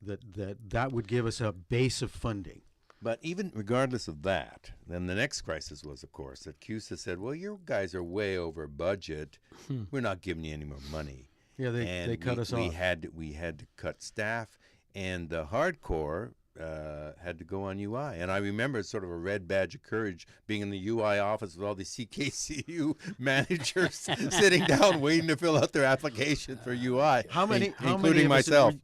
that would give us a base of funding. But even regardless of that, then the next crisis was, of course, that CUSA said, well, you guys are way over budget. We're not giving you any more money. Yeah, they cut us off. We had to cut staff, and the hardcore had to go on UI. And I remember sort of a red badge of courage being in the UI office with all the CKCU managers sitting down waiting to fill out their application for UI. Including myself.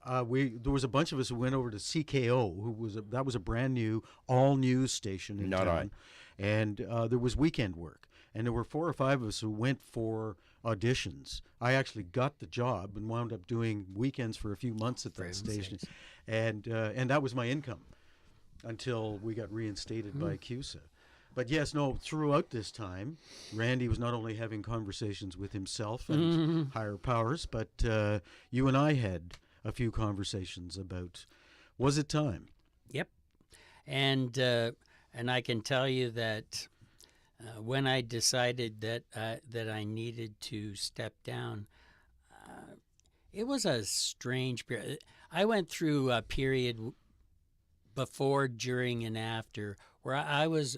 There was a bunch of us who went over to CKO, that was a brand new all news station in town. And there was weekend work, and there were 4 or 5 of us who went for auditions. I actually got the job and wound up doing weekends for a few months at that station, and that was my income until we got reinstated by CUSA. But yes, no, throughout this time, Randy was not only having conversations with himself and higher powers, but you and I had a few conversations about, was it time? Yep. And I can tell you that when I decided that I needed to step down, it was a strange period. I went through a period before, during, and after where I was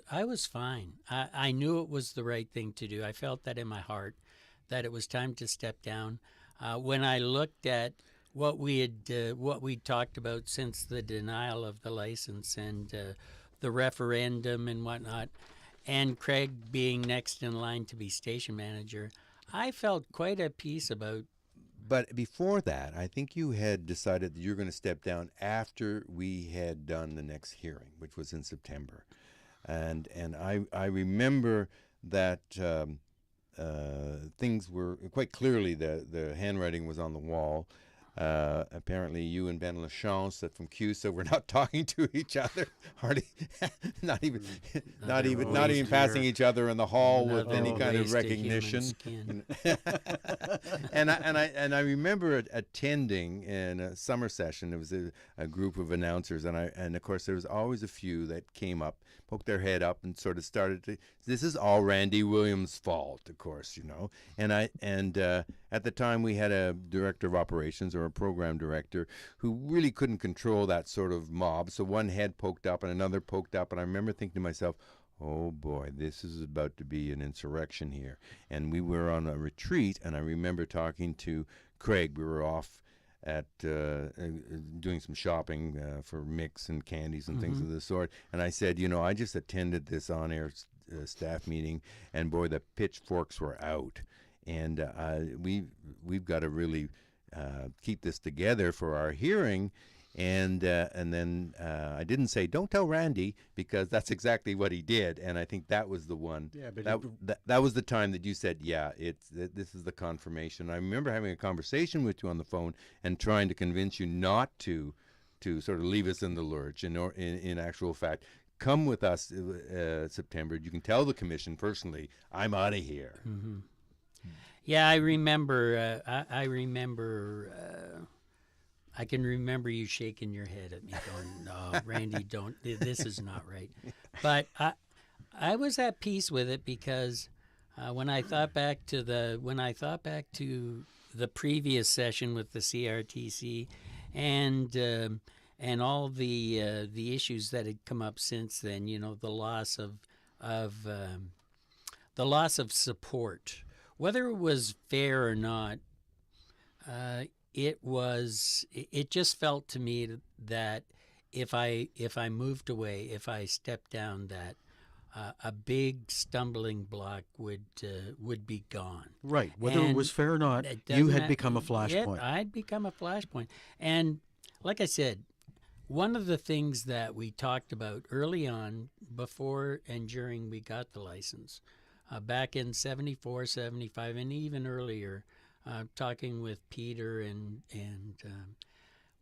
fine. I knew it was the right thing to do. I felt that in my heart, that it was time to step down. When I looked at what we talked about since the denial of the license and the referendum and whatnot, and Craig being next in line to be station manager, I felt quite at peace about. But before that, I think you had decided that you were going to step down after we had done the next hearing, which was in September, and I remember that things were quite clearly the handwriting was on the wall. Apparently you and Ben Lachance that from CUSA were not talking to each other, hardly, not even passing each other in the hall with any kind of recognition. and I remember attending in a summer session. There was a group of announcers, and of course there was always a few that came up, poked their head up, and sort of started to. This is all Randy Williams' fault, of course, And at the time we had a director of operations or a program director who really couldn't control that sort of mob. So one head poked up and another poked up, and I remember thinking to myself, oh boy, this is about to be an insurrection here. And we were on a retreat, and I remember talking to Craig. We were off at doing some shopping for mix and candies and things of the sort. And I said, I just attended this on-air staff meeting, and boy, the pitchforks were out. And we've got to really keep this together for our hearing. And then I didn't say, don't tell Randy, because that's exactly what he did. And I think that was the one. Yeah, but that was the time that you said, this is the confirmation. I remember having a conversation with you on the phone and trying to convince you not to sort of leave us in the lurch. In actual fact, come with us September. You can tell the commission personally, I'm out of here. Mm-hmm. Yeah, I remember. I can remember you shaking your head at me, going, "No, Randy, don't. This is not right." But I was at peace with it because when I thought back to the previous session with the CRTC, and all the issues that had come up since then, the loss of support. Whether it was fair or not, it just felt to me that if I moved away, if I stepped down, that a big stumbling block would be gone. Right. Whether it was fair or not, you had become a flashpoint. I'd become a flashpoint. And like I said, one of the things that we talked about early on, before and during we got the license, back in 74, 75, and even earlier, talking with Peter and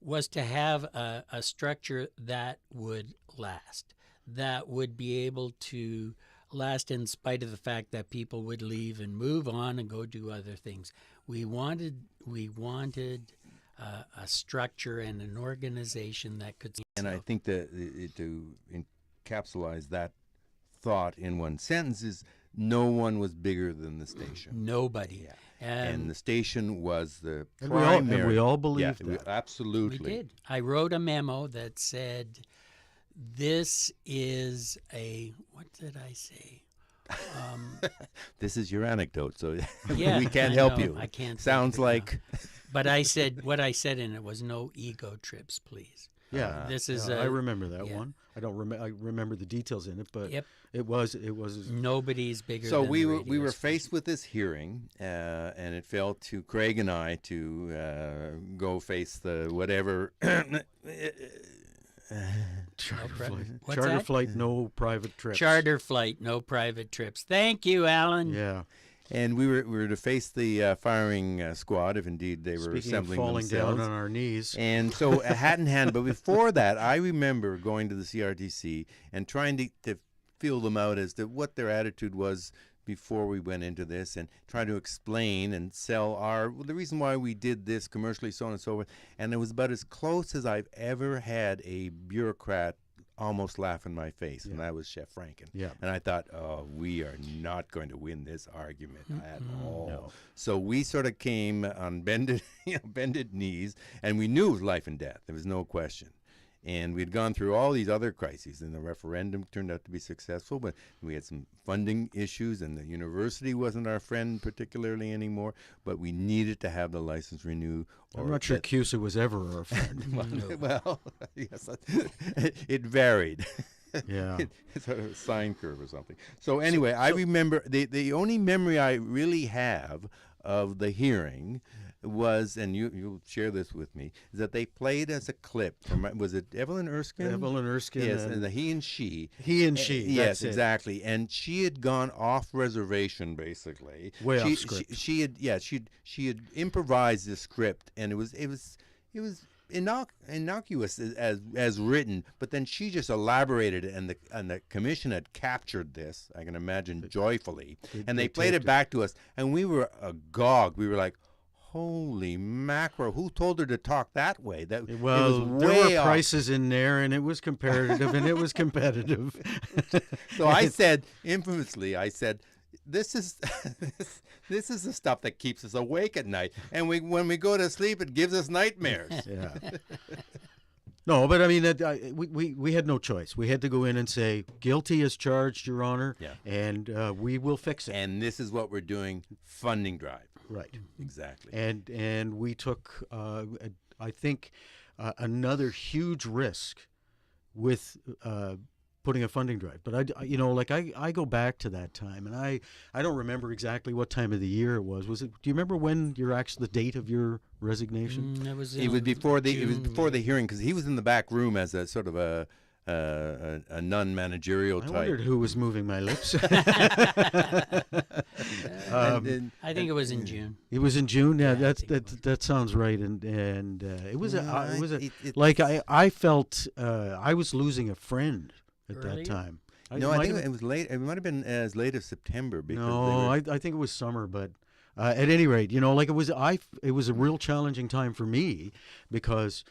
was to have a structure that would last, that would be able to last in spite of the fact that people would leave and move on and go do other things. We wanted a structure and an organization that could. And I think that to encapsulate that thought in one sentence is, no one was bigger than the station. Nobody. Yeah. and the station was the And primary. we all believed yeah, that. absolutely. We did. I wrote a memo that said, "This is a," what did I say? This is your anecdote, so Yeah, we can't I help know. you. I can't. Sounds like But I said, what I said in it was no ego trips, please. Yeah, This is I remember that yeah. one. I don't remember. I remember the details in it, but Yep. it was Nobody's bigger. So than we the were radio faced station. with this hearing, and it fell to Craig and I to go face the whatever. charter pri- flight. what's Charter that? flight, no private trips. Charter flight, no private trips. Thank you, Alan. Yeah. And we were to face the firing squad if indeed they were Speaking of assembling falling themselves. down on our knees. And so hat in hand. But before that, I remember going to the CRTC and trying to feel them out as to what their attitude was before we went into this, and trying to explain and sell the reason why we did this commercially, so on and so forth. And it was about as close as I've ever had a bureaucrat almost laugh in my face, and that was Chef Franken. Yeah. And I thought, oh, we are not going to win this argument at all. No. So we sort of came on bended knees, and we knew it was life and death. There was no question. And we'd gone through all these other crises, and the referendum turned out to be successful, but we had some funding issues, and the university wasn't our friend particularly anymore, but we needed to have the license renewed. I'm not sure CUSA was ever our friend. Well, yes, it varied. Yeah. It's sort of a sine curve or something. So anyway, I remember the only memory I really have of the hearing was, and you'll share this with me, is that they played as a clip from, was it Evelyn Erskine? Evelyn Erskine. Yes, and the he and she. He and she. Yes, that's it. exactly. And she had gone off reservation, basically. Way off script. She had improvised the script, and it was innocuous as written, but then she just elaborated it, and the commission had captured this, I can imagine, joyfully, and they played it back to us, and we were agog. We were like, holy mackerel, who told her to talk that way? That Well, it was there way were off. prices in there, and it was comparative, and it was competitive. So I said, infamously, this is this is the stuff that keeps us awake at night, and when we go to sleep, it gives us nightmares. Yeah. No, but I mean, we had no choice. We had to go in and say, guilty as charged, Your Honor, Yeah. and we will fix it. And this is what we're doing, funding drive. Right. Exactly. And we took, I think, another huge risk with putting a funding drive. But I go back to that time, and I don't remember exactly what time of the year it was. Do you remember when the date of your resignation? It was before the June. hearing, because he was in the back room as a sort of a non-managerial I type. wondered who was moving my lips. I think it was in June. It was in June. Yeah, Yeah, I think it that sounds right. And it was Well, I felt I was losing a friend at Earlier? that time. No, I think it was late. It might have been as late as September. Because No, I think it was summer, but at any rate, it was a real challenging time for me because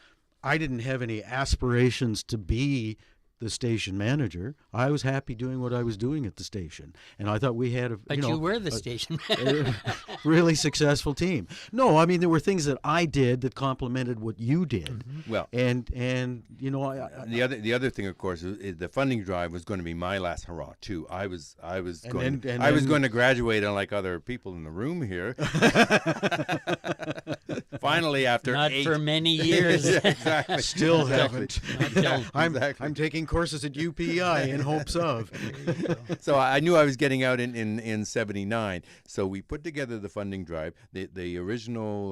I didn't have any aspirations to be the station manager. I was happy doing what I was doing at the station, and I thought we had You were the station. really successful team. No, I mean there were things that I did that complemented what you did. Well, And the other thing, of course, is the funding drive was going to be my last hurrah too. I was going to graduate, unlike other people in the room here. Finally, after Not 8 for many years. Yeah, exactly. still Exactly. haven't. Exactly. I'm taking courses at UPI in hopes of. So I knew I was getting out in 79. So we put together the funding drive. The original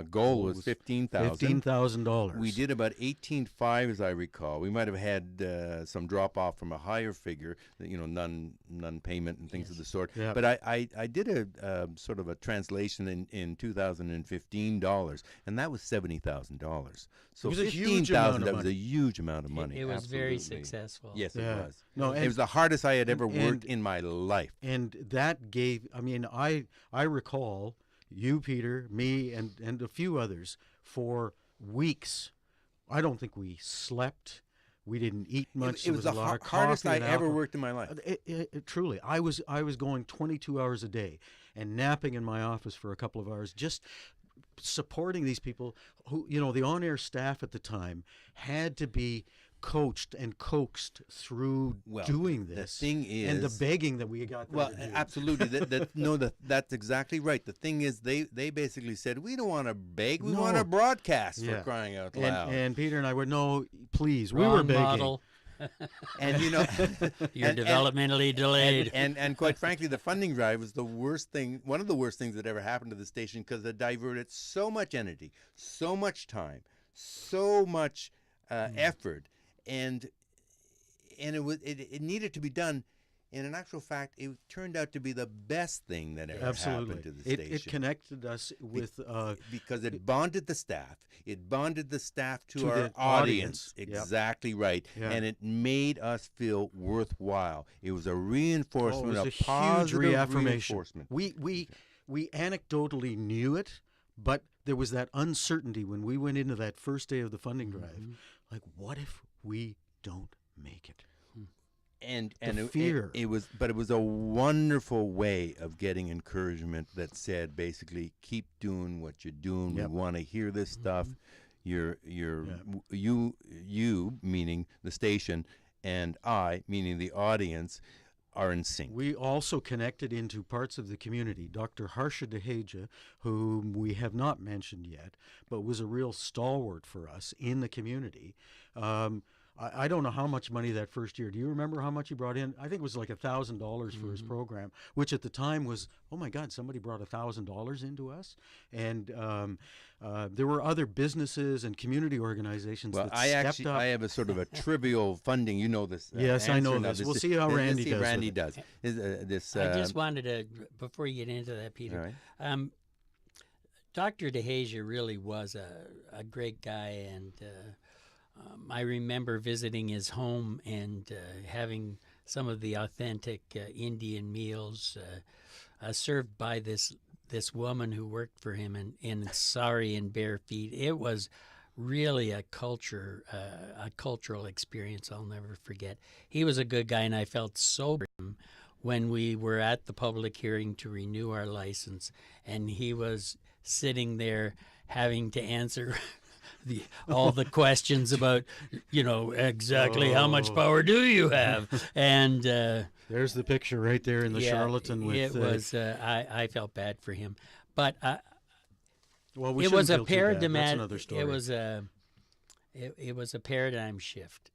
goal was $15,000. $15,000. We did about 18.5, as I recall. We might have had some drop off from a higher figure, non-payment and things of the sort. Yeah. But I did a sort of a translation in 2015 dollars, and that was $70,000. So It was a huge amount of that was money. a huge amount of money. It was very Absolutely. successful. Yes, Yeah. it was. No, it was the hardest I had ever worked and- in my life. And that gave, I recall you, Peter, me, and a few others for weeks. I don't think we slept. We didn't eat much. It was there the a lot of hardest coffee I and ever alcohol. worked in my life. Truly, I was going 22 hours a day and napping in my office for a couple of hours, just supporting these people who, the on-air staff at the time had to be coached and coaxed through doing this. The thing is, and the begging that we got. Well, absolutely. That's exactly right. The thing is, they basically said, we don't want to beg, we want to broadcast, for crying out loud. And Peter and I were, no, please, Wrong we were begging. model. And You're developmentally delayed. And quite frankly, the funding drive was the worst thing, one of the worst things that ever happened to the station, because it diverted so much energy, so much time, so much effort, and it needed to be done. And in actual fact, it turned out to be the best thing that ever happened to the station. It connected us with because it bonded the staff. It bonded the staff to our the audience. Yep. Exactly right. Yeah. And it made us feel worthwhile. It was a reinforcement, it was a positive huge reaffirmation. reinforcement. We anecdotally knew it, but there was that uncertainty when we went into that first day of the funding drive. Like, what if we don't make it? And fear. it was a wonderful way of getting encouragement that said, basically, keep doing what you're doing. Yep. We want to hear this stuff. You meaning the station, and I meaning the audience, are in sync. We also connected into parts of the community. Dr. Harsha Dehaja, whom we have not mentioned yet, but was a real stalwart for us in the community. I don't know how much money that first year. Do you remember how much he brought in? I think it was like $1,000 for his program, which at the time was, oh my God, somebody brought $1,000 into us. And there were other businesses and community organizations that stepped up. I have a sort of a trivial funding. You know this. Yes, I know this. We'll see how Randy does. Randy does. I just wanted to, before you get into that, Peter. Right. Dr. Dehaja really was a great guy, and I remember visiting his home and having some of the authentic Indian meals served by this woman who worked for him in sari and bare feet. It was really a cultural experience I'll never forget. He was a good guy, and I felt so for him when we were at the public hearing to renew our license, and he was sitting there having to answer all the questions about, exactly how much power do you have? And there's the picture right there in the charlatan. With it was. I felt bad for him, but well, it was a paradigm. That's another story. It was a paradigm shift,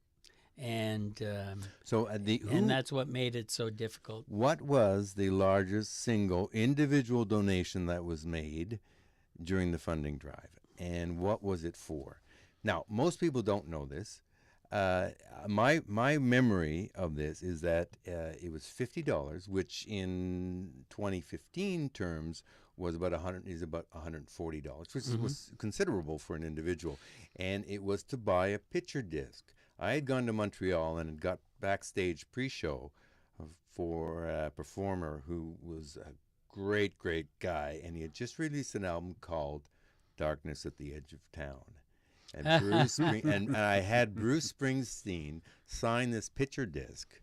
and and that's what made it so difficult. What was the largest single individual donation that was made during the funding drive? And what was it for? Now, most people don't know this. My memory of this is that it was $50, which in 2015 terms was about $140, which was considerable for an individual. And it was to buy a picture disc. I had gone to Montreal and had got backstage pre-show for a performer who was a great, great guy, and he had just released an album called Darkness at the Edge of Town. And and I had Bruce Springsteen sign this picture disc,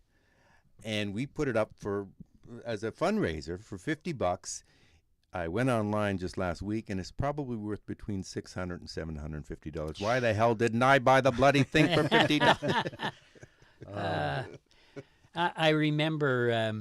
and we put it up as a fundraiser for $50. I went online just last week, and it's probably worth between $600 and $750. Why the hell didn't I buy the bloody thing for $50? I remember